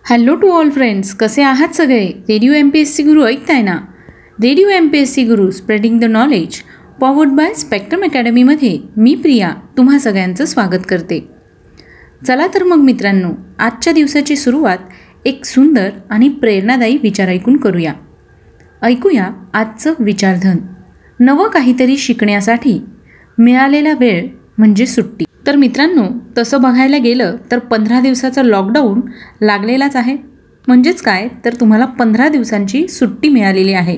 Hello to all friends, कसे आहात सगळे? रेडिओ MPSC गुरु ऐकताय ना? Radio MPSC Guru spreading the knowledge powered by spectrum अकॅडमीमध्ये मी प्रिया तुम्हा सगळ्यांचं स्वागत करते. चला तर मग मित्रांनो, आजच्या दिवसाची सुरुवात एक सुंदर आणि प्रेरणादायी विचार ऐकून करूया. ऐकूया आजचं विचारधन. नवं काहीतरी शिकण्यासाठी मिळालेला वेळ म्हणजे सुट्टी. तर मित्रांनो, तसं बघायला गेलं तर 15 दिवसाचा लॉकडाऊन लागलेलाच आहे. म्हणजेच काय तर तुम्हाला 15 दिवसांची सुट्टी मिळालेली आहे.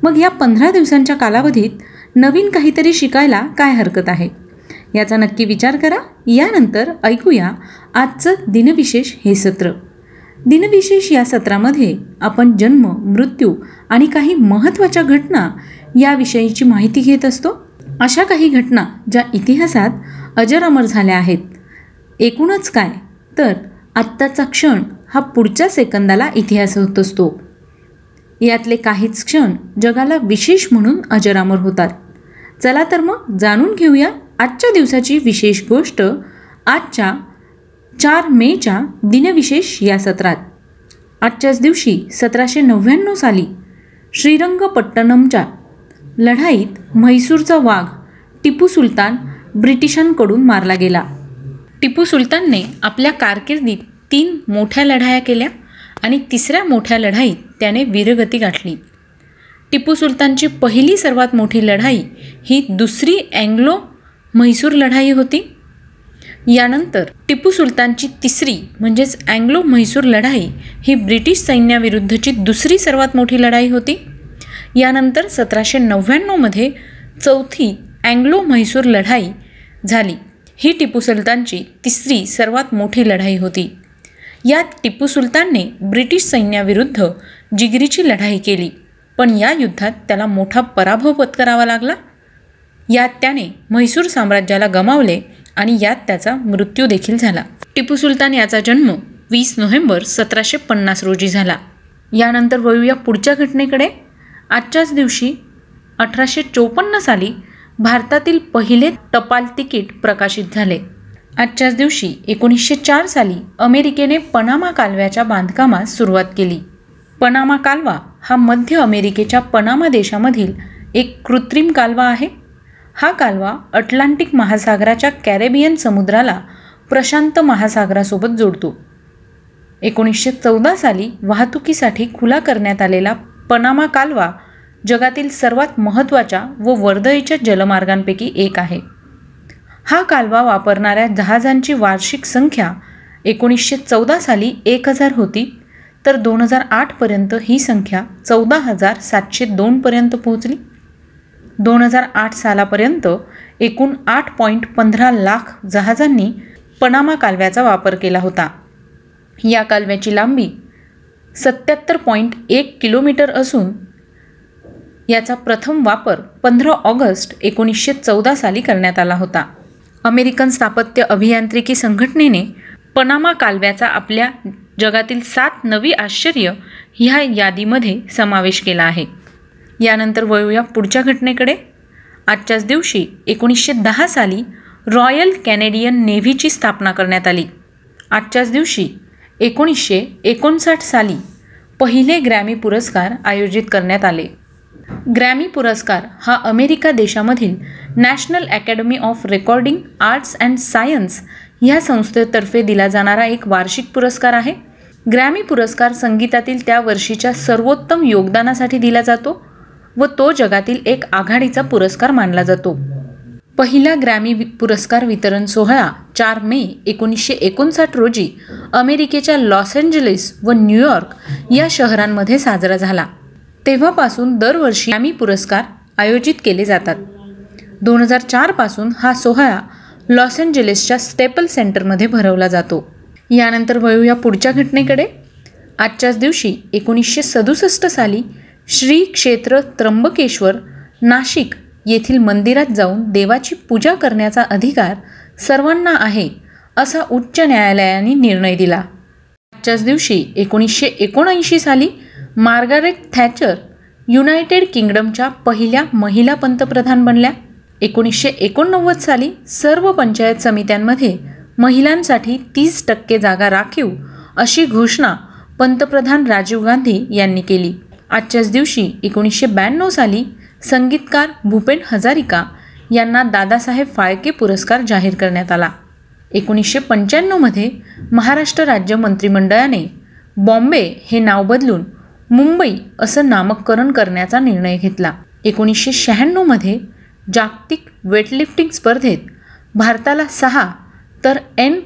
मग या 15 दिवसांच्या कालावधीत नवीन काहीतरी शिकायला काय हरकत आहे, याचा नक्की विचार करा. यानंतर ऐकूया आजचं दिनविशेष हे सत्र. दिनविशेष या सत्रामध्ये आपण जन्म, मृत्यू आणि काही महत्त्वाच्या घटना याविषयीची माहिती घेत असतो. अशा काही घटना ज्या इतिहासात अजर अमर झाल्या आहेत. एकूणच काय तर आत्ताचा क्षण हा पुढच्या सेकंदाला इतिहास होत असतो. यातले काहीच क्षण जगाला विशेष म्हणून अजर अमर होतात. चला तर मग जाणून घेऊया आजच्या दिवसाची विशेष गोष्ट आजच्या 4 मेच्या दिनविशेष या सत्रात. आजच्याच दिवशी 1799 साली श्रीरंगपट्टणमच्या लढाईत म्हैसूरचा वाघ टिपू सुलतान ब्रिटिशांकडून मारला गेला. टिपू सुलतानने आपल्या कारकिर्दीत 3 मोठ्या लढाया केल्या आणि तिसऱ्या मोठ्या लढाईत त्याने वीरगती गाठली. टिपू सुलतानची पहिली सर्वात मोठी लढाई ही दुसरी अँग्लो म्हैसूर लढाई होती. यानंतर टिपू सुलतानची तिसरी म्हणजेच अँग्लो म्हैसूर लढाई ही ब्रिटिश सैन्याविरुद्धची दुसरी सर्वात मोठी लढाई होती. यानंतर 1799 चौथी अँग्लो म्हैसूर लढाई झाली. ही टिपू सुलतानची तिसरी सर्वात मोठी लढाई होती. यात टिपू सुलतानने ब्रिटिश सैन्याविरुद्ध जिगरीची लढाई केली, पण या युद्धात त्याला मोठा पराभव पत्करावा लागला. यात त्याने म्हैसूर साम्राज्याला गमावले आणि यात त्याचा मृत्यू देखील झाला. टिपू सुलतान याचा जन्म 20 नोव्हेंबर 1750 रोजी झाला. यानंतर वळूया पुढच्या घटनेकडे. आजच्याच दिवशी 1854 साली भारतातील पहिले टपाल तिकीट प्रकाशित झाले. आजच्याच दिवशी 1904 साली अमेरिकेने पनामा कालव्याच्या बांधकामास सुरुवात केली. पनामा कालवा हा मध्य अमेरिकेच्या पनामा देशामधील एक कृत्रिम कालवा आहे. हा कालवा अटलांटिक महासागराच्या कॅरेबियन समुद्राला प्रशांत महासागरासोबत जोडतो. 1914 साली वाहतुकीसाठी खुला करण्यात आलेला पनामा कालवा जगातील सर्वात महत्त्वाच्या व वर्दळीच्या जलमार्गांपैकी एक आहे. हा कालवा वापरणाऱ्या जहाजांची वार्षिक संख्या 1914 साली 1000 होती, तर 2008 पर्यंत ही संख्या 14,702 पर्यंत पोहोचली. 2008 सालापर्यंत एकूण 8.15 लाख जहाजांनी पनामा कालव्याचा वापर केला होता. या कालव्याची लांबी 77.1 किलोमीटर असून याचा प्रथम वापर 15 ऑगस्ट 1914 साली करण्यात आला होता. अमेरिकन स्थापत्य अभियांत्रिकी संघटनेने पनामा कालव्याचा आपल्या जगातील 7 नवी आश्चर्य ह्या यादीमध्ये समावेश केला आहे. यानंतर वळूया पुढच्या घटनेकडे. आजच्याच दिवशी 1910 साली रॉयल कॅनेडियन नेव्हीची स्थापना करण्यात आली. आजच्याच दिवशी 1959 साली पहिले ग्रॅमी पुरस्कार आयोजित करण्यात आले. ग्रॅमी पुरस्कार हा अमेरिका देशामधील national academy of recording arts and science ह्या संस्थेतर्फे दिला जाणारा एक वार्षिक पुरस्कार आहे. ग्रॅमी पुरस्कार संगीतातील त्या वर्षीच्या सर्वोत्तम योगदानासाठी दिला जातो व तो जगातील एक आघाडीचा पुरस्कार मानला जातो. पहिला ग्रॅमी पुरस्कार वितरण सोहळा 4 मे 1959 रोजी अमेरिकेच्या लॉस एंजलिस व न्यूयॉर्क या शहरांमध्ये साजरा झाला. तेव्हापासून दरवर्षी ग्रॅमी पुरस्कार आयोजित केले जातात. 2004 पासून हा सोहळा लॉस एंजलिसच्या स्टेपल सेंटरमध्ये भरवला जातो. यानंतर वळूया पुढच्या घटनेकडे. आजच्याच दिवशी 1967 साली श्री क्षेत्र त्र्यंबकेश्वर नाशिक येथील मंदिरात जाऊन देवाची पूजा करण्याचा अधिकार सर्वांना आहे, असा उच्च न्यायालयाने निर्णय दिला. आजच्याच दिवशी 1979 साली मार्गारेट थॅचर युनायटेड किंगडमच्या पहिल्या महिला पंतप्रधान बनल्या. 1989 साली सर्व पंचायत समित्यांमध्ये महिलांसाठी 30% जागा राखीव अशी घोषणा पंतप्रधान राजीव गांधी यांनी केली. आजच्याच दिवशी 1992 साली संगीतकार भूपेन हजारिका यांना दादासाहेब फाळके पुरस्कार जाहीर करण्यात आला. 1995 महाराष्ट्र राज्य मंत्रिमंडळाने बॉम्बे हे नाव बदलून मुंबई असं नामकरण करण्याचा निर्णय घेतला. 1996 जागतिक वेटलिफ्टिंग स्पर्धेत भारताला 6 तर एन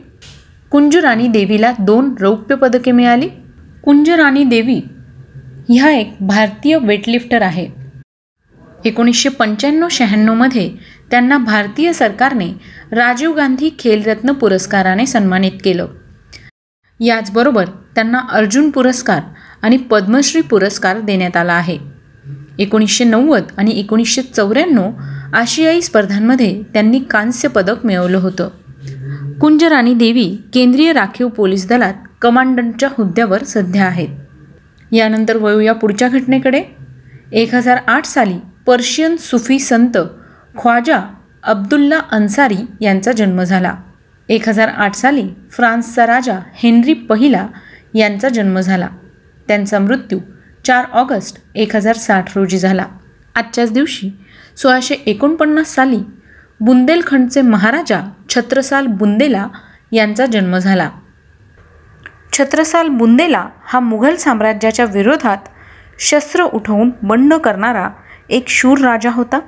कुंजरानी देवीला 2 रौप्य पदके मिळाली. कुंजरानी देवी ह्या एक भारतीय वेटलिफ्टर आहे. 1995-96 त्यांना भारतीय सरकारने राजीव गांधी खेलरत्न पुरस्काराने सन्मानित केलं. याचबरोबर त्यांना अर्जुन पुरस्कार आणि पद्मश्री पुरस्कार देण्यात आला आहे. 1990 आणि 1994 आशियाई स्पर्धांमध्ये त्यांनी कांस्य पदक मिळवलं होतं. कुंजरानी देवी केंद्रीय राखीव पोलीस दलात कमांडंटच्या हुद्द्यावर सध्या आहेत. यानंतर वळूया पुढच्या घटनेकडे. 1008 साली पर्शियन सुफी संत ख्वाजा अब्दुल्ला अन्सारी यांचा जन्म झाला. 1008 साली फ्रान्सचा राजा हेनरी पहिला यांचा जन्म झाला. त्यांचा मृत्यू 4 ऑगस्ट 1060 रोजी झाला. आजच्याच दिवशी 1649 साली बुंदेलखंडचे महाराजा छत्रसाल बुंदेला यांचा जन्म झाला. छत्रसाल बुंदेला हा मुघल साम्राज्याच्या विरोधात शस्त्र उठवून बंड करणारा एक शूर राजा होता.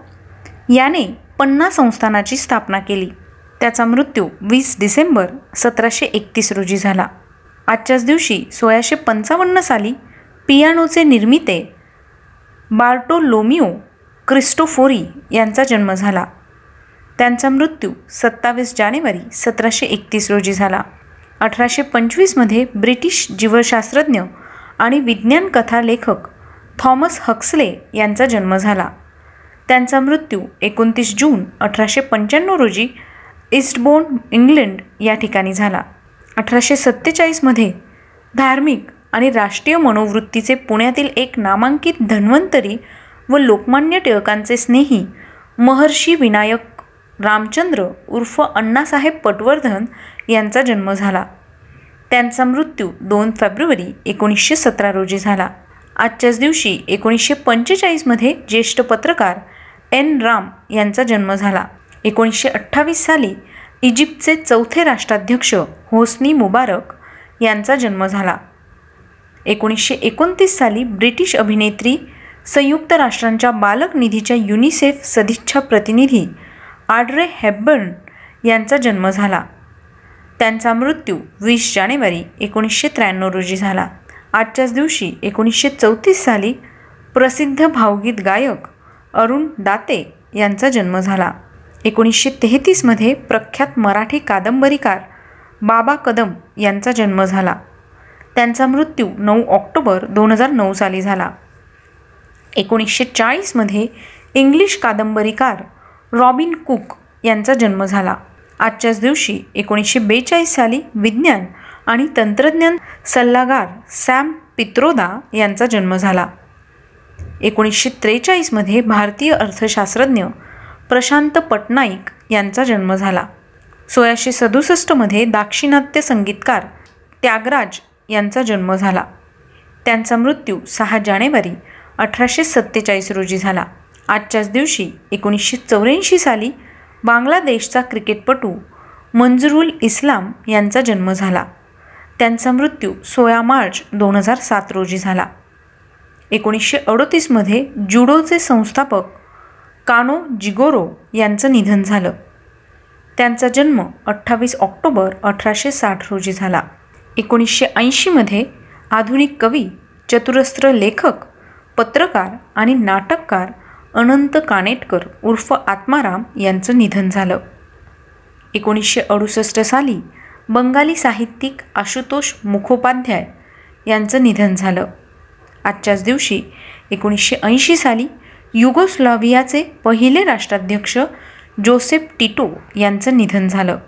याने पन्ना संस्थानाची स्थापना केली. त्याचा मृत्यू 20 डिसेंबर 1731 रोजी झाला. आजच्याच दिवशी 1655 साली पियानोचे निर्मिते बार्टोलोमिओ क्रिस्टोफोरी यांचा जन्म झाला. त्यांचा मृत्यू 27 जानेवारी 1731 रोजी झाला. 1825 ब्रिटिश जीवशास्त्रज्ञ आणि विज्ञान कथा लेखक थॉमस हक्सले यांचा जन्म झाला. त्यांचा मृत्यू 29 जून 1895 रोजी ईस्टबोर्न, इंग्लंड या ठिकाणी झाला. 1847 धार्मिक आणि राष्ट्रीय मनोवृत्तीचे पुण्यातील एक नामांकित धन्वंतरी व लोकमान्य टिळकांचे स्नेही महर्षी विनायक रामचंद्र उर्फ अण्णासाहेब पटवर्धन यांचा जन्म झाला. त्यांचा मृत्यू 2 फेब्रुवारी 1917 रोजी झाला. आजच्याच दिवशी 1945 ज्येष्ठ पत्रकार एन राम यांचा जन्म झाला. 1928 साली इजिप्तचे चौथे राष्ट्राध्यक्ष होस्नी मुबारक यांचा जन्म झाला. 1929 साली ब्रिटिश अभिनेत्री, संयुक्त राष्ट्रांच्या बालक निधीच्या युनिसेफ सदिच्छा प्रतिनिधी ऑड्रे हेपबर्न यांचा जन्म झाला. त्यांचा मृत्यू 20 जानेवारी 1993 रोजी झाला. आजच्याच दिवशी 1934 साली प्रसिद्ध भावगीत गायक अरुण दाते यांचा जन्म झाला. 1933 प्रख्यात मराठी कादंबरीकार बाबा कदम यांचा जन्म झाला. त्यांचा मृत्यू 9 ऑक्टोबर 2009 साली झाला. 1940 इंग्लिश कादंबरीकार रॉबिन कुक यांचा जन्म झाला. आजच्याच दिवशी 1942 साली विज्ञान आणि तंत्रज्ञान सल्लागार सॅम पित्रोदा यांचा जन्म झाला. 1943 भारतीय अर्थशास्त्रज्ञ प्रशांत पटनाईक यांचा जन्म झाला. 1667 दाक्षिणात्य संगीतकार त्यागराज यांचा जन्म झाला. त्यांचा मृत्यू 6 जानेवारी 1847 रोजी झाला. आजच्याच दिवशी 1984 साली बांगलादेशचा क्रिकेटपटू मंजरुल इस्लाम यांचा जन्म झाला. त्यांचा मृत्यू 16 मार्च 2007 रोजी झाला. 1938 जुडोचे संस्थापक कानो जिगोरो यांचं निधन झालं. त्यांचा जन्म 28 ऑक्टोबर 1860 रोजी झाला. 1980 आधुनिक कवी, चतुरस्त्र लेखक, पत्रकार आणि नाटककार अनंत कानेटकर उर्फ आत्माराम यांचं निधन झालं. 1968 साली बंगाली साहित्यिक आशुतोष मुखोपाध्याय यांचं निधन झालं. आजच्याच दिवशी 1980 साली युगोस्लाव्हियाचे पहिले राष्ट्राध्यक्ष जोसेफ टिटो यांचं निधन झालं.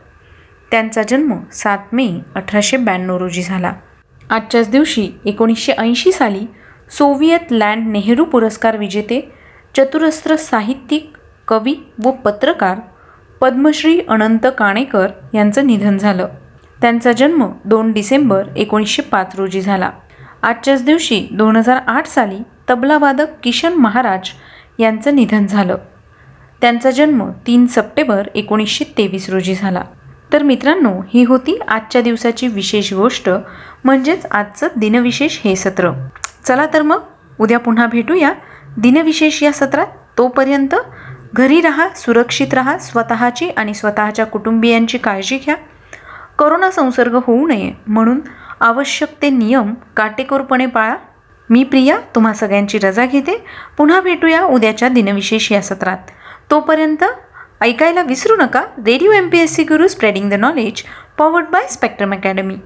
त्यांचा जन्म 7 मे 1892 रोजी झाला. आजच्याच दिवशी 1980 साली सोव्हिएत लँड नेहरू पुरस्कार विजेते, चतुरस्त्र साहित्यिक, कवी व पत्रकार पद्मश्री अनंत काणेकर यांचं निधन झालं. त्यांचा जन्म 2 डिसेंबर 1905 रोजी झाला. आजच्याच दिवशी 2008 साली तबलावादक किशन महाराज यांचं निधन झालं. त्यांचा जन्म 3 सप्टेंबर 1923 रोजी झाला. तर मित्रांनो, ही होती आजच्या दिवसाची विशेष गोष्ट, म्हणजेच आजचं दिनविशेष हे सत्र. चला तर मग उद्या पुन्हा भेटूया दिनविशेष या सत्रात. तोपर्यंत घरी राहा, सुरक्षित राहा, स्वतःची आणि स्वतःच्या कुटुंबियांची काळजी घ्या. कोरोना संसर्ग होऊ नये म्हणून आवश्यक ते नियम काटेकोरपणे पाळा. मी प्रिया तुम्हा सगळ्यांची रजा घेते. पुन्हा भेटूया उद्याच्या दिनविशेष या सत्रात. तोपर्यंत ऐकायला विसरू नका radio MPSC Guru, spreading the knowledge, powered by spectrum academy.